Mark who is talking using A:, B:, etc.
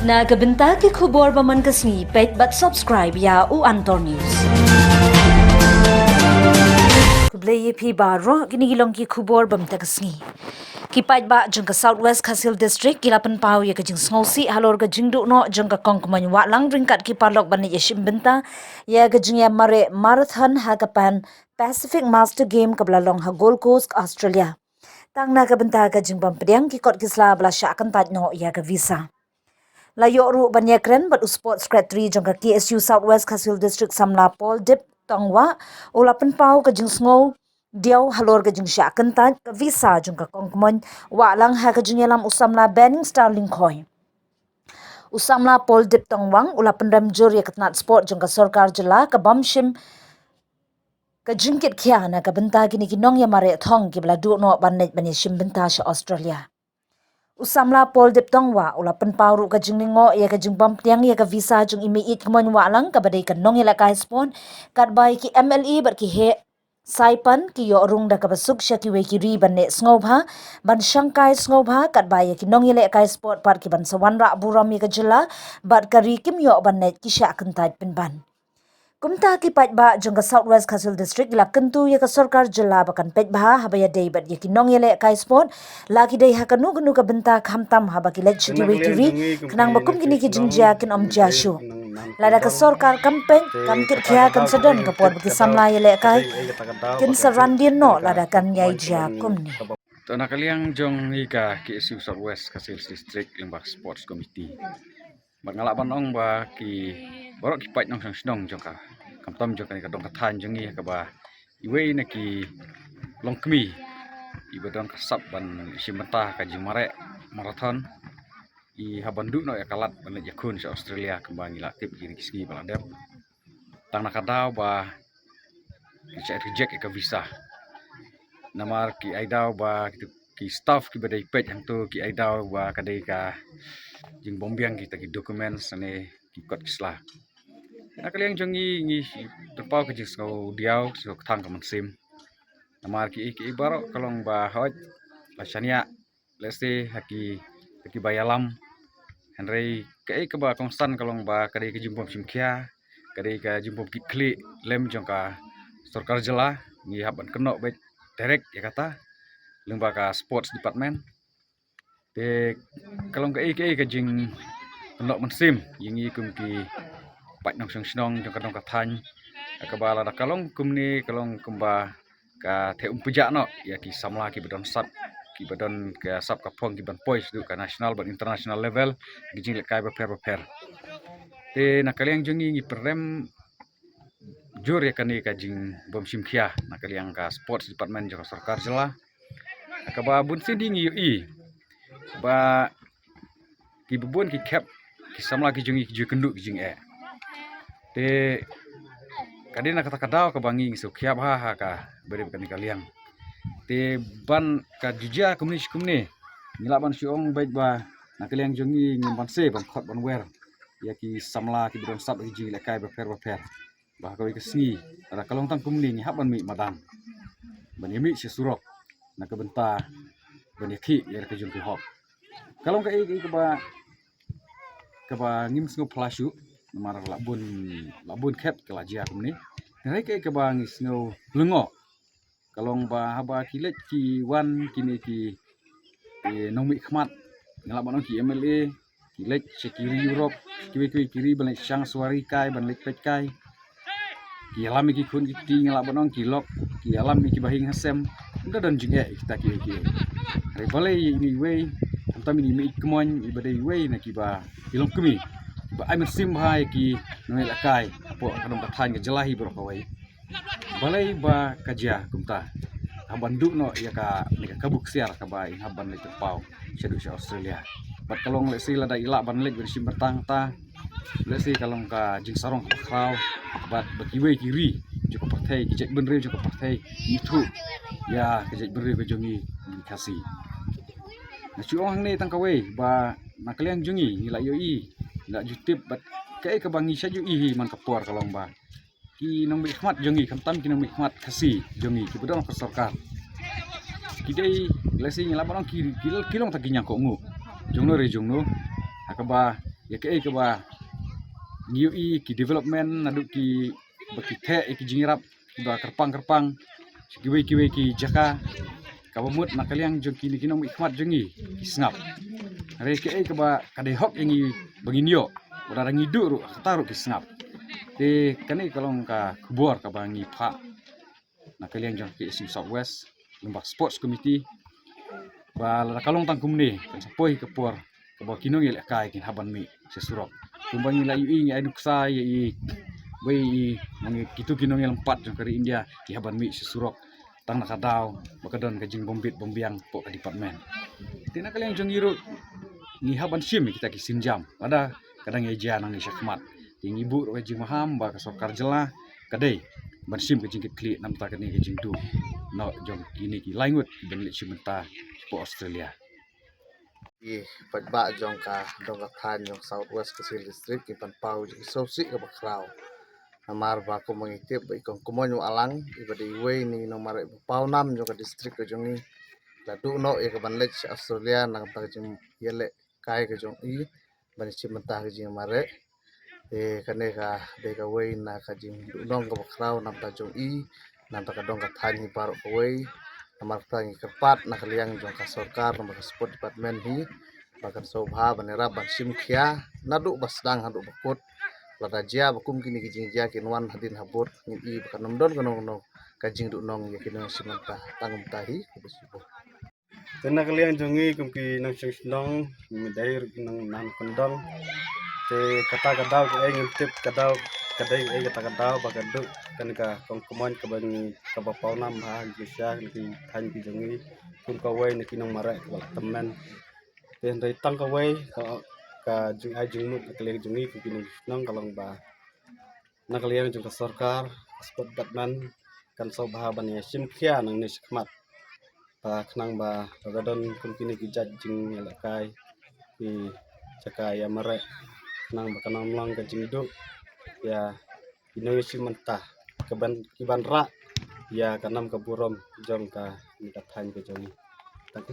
A: Nagabenta ki khubor baman kasni pet but subscribe ya u Antor News. Kublay pi baro ginigilong ki khubor bam takasni. Kipait ba jengka Southwest Khasil District kilapan pau ya kajing sngosi halor ka jingdu no jengka kongkuman wa lang ringkat ki parlok bani yeshim benta ya kajing ya mare marathon hakapan Pacific Master Game kablalong ha Gold Coast Australia. Tang na kabenta ka jingbam pedang ki kot kisla bla sya kan taj no ya ka visa. Layo ru banyakren bat sport secretary jangka KSU Southwest Khasil District Samla Paul Dip Tongwa ulapan pau ka jingsngo diaw halor ka jingsya kan taj ka visa jangka kongkmon wa lang ha ka jingyalam usamla banning starling khoi. Usamla Paul Dip Tongwang ulapan ramjur ya katnat sport jangka sarkar jela ka bamshim ka jingkit kya na ka benta kini kinong ya mare thong ki bla du no banet bani shim benta sha Australia. Usamla Paul Dip Tongwa ulapan pauru ka jingningo ya ka jingbam tiang ya ka visa jung imiit kemon walang ka badai ka nong ila ka spon kat bai ki MLE bar ki he saipan ki yo rung da ka basuk sya ki we ki ri ban ne sngoba ban shangkai sngoba kat bai ki nong ila ka sport par ki ban sawan ra buram ya ka jela bat ka ri kim yo ban ne ki sya kan tait pin ban. Kumta ki pat ba jangka Southwest Khasil District la kentu ya ka sarkar jela bakan pet bah habaya day bat ya ki nong yele kai sport lagi day hakanu gnu ka benta khamtam haba ki lech di we tv kenang bakum kini ki jingjia kin om jashu lada ka sarkar campaign kam kit khya kan sadon ka pot ki samla yele kai kin sarandin no lada kan yai ja kumni.
B: Tana kaliang jong ika KSU Southwest Khasil District lembak sports committee. Bangalaban ong ba ki borok ki pait nong sang snong jong ka kamtam jong ka dong ka than jong i ka ba iwe na ki longkmi ibadon ka sap ban simata ka jimare marathon I habandu no ya kalat ban yakun sa Australia kembang ila tip gini kiski baladep tang nakadaw ba ki reject ka visa namar ki aidaw ba ki staff ki badai pet yang tu ki aidaw ba kadai ka jing bombiang kita ki dokumen sane ki kot kisla na kaliang jongi ngi terpau ke jing skau diau so thang ka mansim namar ki ibaro kalong ba hot la shania lese haki bayalam henrei ke ba konstan kalong ba kadai ke jimbom simkhia kadai ka jimbom ki kli lem jongka sarkar jela ngi haban kenok bet direct ya kata lembaga sports department te kalong ke jing kenok mansim yingi kum ki pat nong snong jong ka than ka bala da kalong kumni kalong kumba ka the pujak no ya ki samla ki bedon sap ki bedon ka sap ka phong ki ban pois du ka national ban international level ki jing kai ba per te na kaliang jongi ngi perem jur ya kani ka jing bom simkhia na kaliang ka sports department jong sarkar jela ka ba bun siding yu ba ki bubun ki cap ki samla ki jungi ki kendu ki jing te kadina kata kadaw ka bangi so khiap ha ka bere kan kaliang te ban ka jujia kumni nila ban siong baik ba na kaliang jungi ngin ban se ban khot ban wer ya ki samla ki bron sap ki jing la kai ba per ba ka ki sni ada kalong tang kumni ni haban mi madang ban yemi si surok na ka benta ban yakhi ya ka jung ki hop kalong ka ba ngim sngo plashu mar labun khet kala jia kumni ngai ke ba ngis ngo lungo kalong ba haba kilet ki wan kini ki nomi khmat ngala banong ki MLA kilet sekiri Europe kiri ban sang suari kai ban lek pet kai ki alam ki kun ki ngala banong ki lok ki alam ki bahing hasem nda dan jinge kita ki re balai ni we antam ni mi kemon ibadai we na ki ba ilong kemi ba ai mesim hai ki noel akai po kadong kathan ke jelahi bro kawai balai ba kajia kumta habandu no ya ka ni ka kabuk siar ka ba in haban le pau sedu sa Australia bat kalong le sila da ila ban le bersim bertang ta le si kalong ka jing sarong ka kraw bat bakiwe kiri joko partai ki jek benre joko partai itu ya ke jek benre be jongi kasih na chuong ni tang kawai ba na kaliang jongi ni la yoi la jutip bat kai ka bangi sa yoi man kapor kalong ba ki nong bi khmat jongi kamtam ki nong bi khmat kasih jongi ki bedon ka sarkar ki dei lesi ngila barang kilong ta ginyang ko ngu jongno re jongno akaba ya ke ba ngiui ki development nadu ki baki the ki jingrap ba kerpang kiwe ki jaka kabamut nakaliang jong kini kinong ikmat jongi kisngap re ke ba kadai hok yangi banginyo udara ngidu ru taru kisngap te kani kalong ka kubor ka bangi pha nakaliang jong ki Southwest Lembak Sports Committee ba la kalong tang kumni kan sapoi kapor ba kinong ile kai kin haban mi sesurok kumbangi la yu ai duksa i bai mangi kitu kinong yang empat jong kari India ki haban mi sesurok tang nakadaw bakadon kajing bombiang po ka department tina kaliang jong iru ni haban sim kita ki sinjam ada kadang eja nang ni syakmat ting ibu ro kajing maham ba ka sokar jela kadai ban sim kajing kli nam ta kani kajing du no jong kini ki laingut ben le simenta po Australia
C: Pagba jong ka dong ka than jong Southwest Kasil District ki Panpau jong sosi ka bakraw amar ba ko mangitip ba ikong kumonyo alang ibadi way ni no mare pau nam jong ka district ka jong ni la du no e ka banlech Australia nang ta jong yele kai ka jong i ban simenta ka jing mare kane ka de ka way na ka jing du nong ka bakraw nam ta jong i nam ta ka dong ka than hi par ka way amar tangi kerpat na kaliang jong ka sarkar no ka sport department hi bakan sobha banera ban simkhia nadu basdang hadu bakut lada jia bakum kini kijing jia kinwan hadin habut ni i bakan nomdon kanong no kajing du nong ya kinong simanta tangum tahi kubesibo
D: Tena kalian jongi kumki nang sing midair nang nan kondong te kata kadau ke ngintip kadau kadai kata kadau bagadu kan ka kongkomon ka bani ka bapau nam ha gisya ki than ki jongi kun ka wai ni kinong mara ka temen ten dai tang ka wai ka jing ai jing nu kalian jongi kumki nang kalong ba na kalian jong ka sarkar sport batman kan so bah ban ya sim khia nang ni sikmat pa khnang ba gadon kumki ni ki jing kai ki cakai ya mare nang bakanang lang ka jing du ya inoisi mentah kiban ra ya kanam ka burom jong ka ni ka than ka jongi tak